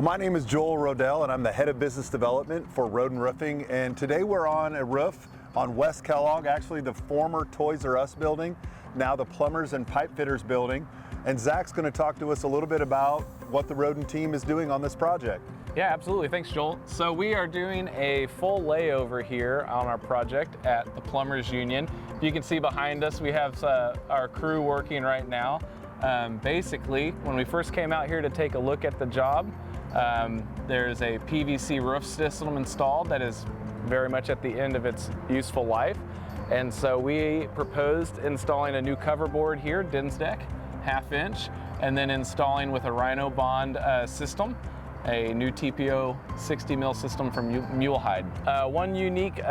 Well, my name is Joel Rodell, and I'm the head of business development for Rhoden Roofing. And today we're on a roof on West Kellogg, actually the former Toys R Us building, now the Plumbers and Pipe Fitters building. And Zach's going to talk to us a little bit about what the Rhoden team is doing on this project. Yeah, absolutely. Thanks, Joel. So we are doing a full layover here on our project at the Plumbers Union. You can see behind us we have our crew working right now. Basically, when we first came out here to take a look at the job, there's a PVC roof system installed that is very much at the end of its useful life. And so we proposed installing a new cover board here, Dinsdeck, 1/2 inch, and then installing with a Rhino Bond system, a new TPO 60 mil system from Mulehide. One unique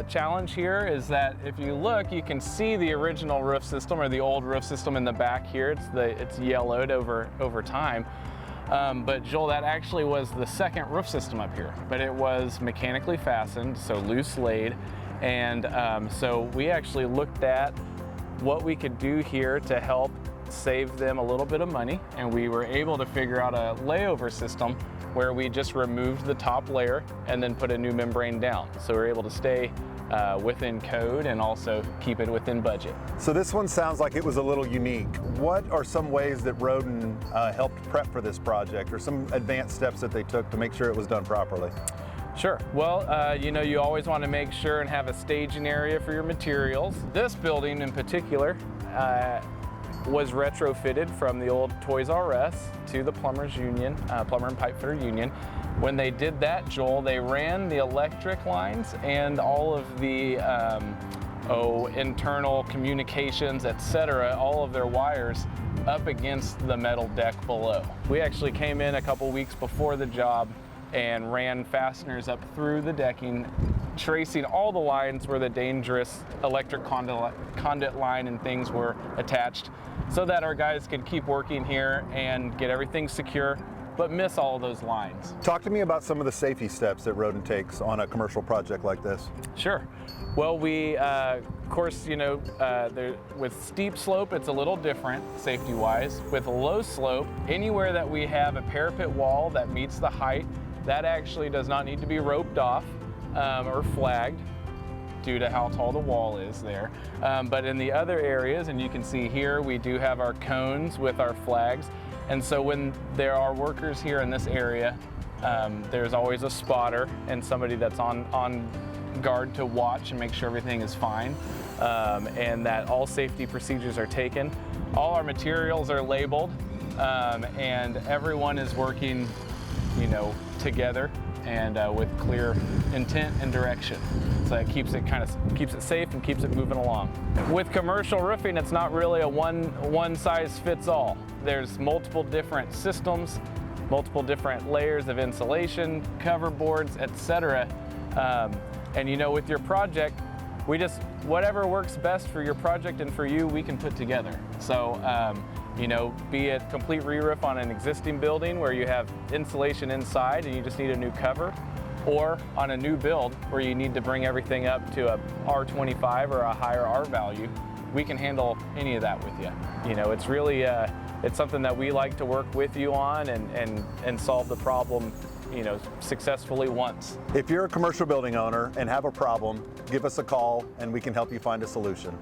challenge here is that if you look, you can see the original roof system or the old roof system in the back here. It's yellowed over time. But Joel, that actually was the second roof system up here, but it was mechanically fastened, so loose laid. And so we actually looked at what we could do here to help save them a little bit of money, and we were able to figure out a layover system where we just removed the top layer and then put a new membrane down. So we're able to stay within code and also keep it within budget. So this one sounds like it was a little unique. What are some ways that Rhoden helped prep for this project, or some advanced steps that they took to make sure it was done properly? Sure. Well, you always want to make sure and have a staging area for your materials. This building in particular was retrofitted from the old Toys R Us to the Plumbers Union, Plumber and Pipe Fitter Union. When they did that, Joel, they ran the electric lines and all of the internal communications, etc., all of their wires up against the metal deck below. We actually came in a couple weeks before the job and ran fasteners up through the decking, tracing all the lines where the dangerous electric conduit line and things were attached, so that our guys could keep working here and get everything secure, but miss all of those lines. Talk to me about some of the safety steps that Rhoden takes on a commercial project like this. Sure. Well, we, of course, with steep slope, it's a little different safety-wise. With low slope, anywhere that we have a parapet wall that meets the height, that actually does not need to be roped off or flagged due to how tall the wall is there. But in the other areas, and you can see here, we do have our cones with our flags. And so when there are workers here in this area, there's always a spotter and somebody that's on guard to watch and make sure everything is fine, and that all safety procedures are taken. All our materials are labeled, and everyone is working, together and with clear intent and direction. So it keeps it safe and keeps it moving along. With commercial roofing, it's not really a one size fits all. There's multiple different systems, multiple different layers of insulation, cover boards, etc. And with your project, whatever works best for your project and for you, we can put together. So be it complete re-roof on an existing building where you have insulation inside and you just need a new cover, or on a new build where you need to bring everything up to a R25 or a higher R value, we can handle any of that with you. It's really, it's something that we like to work with you on and solve the problem successfully once. If you're a commercial building owner and have a problem, give us a call and we can help you find a solution.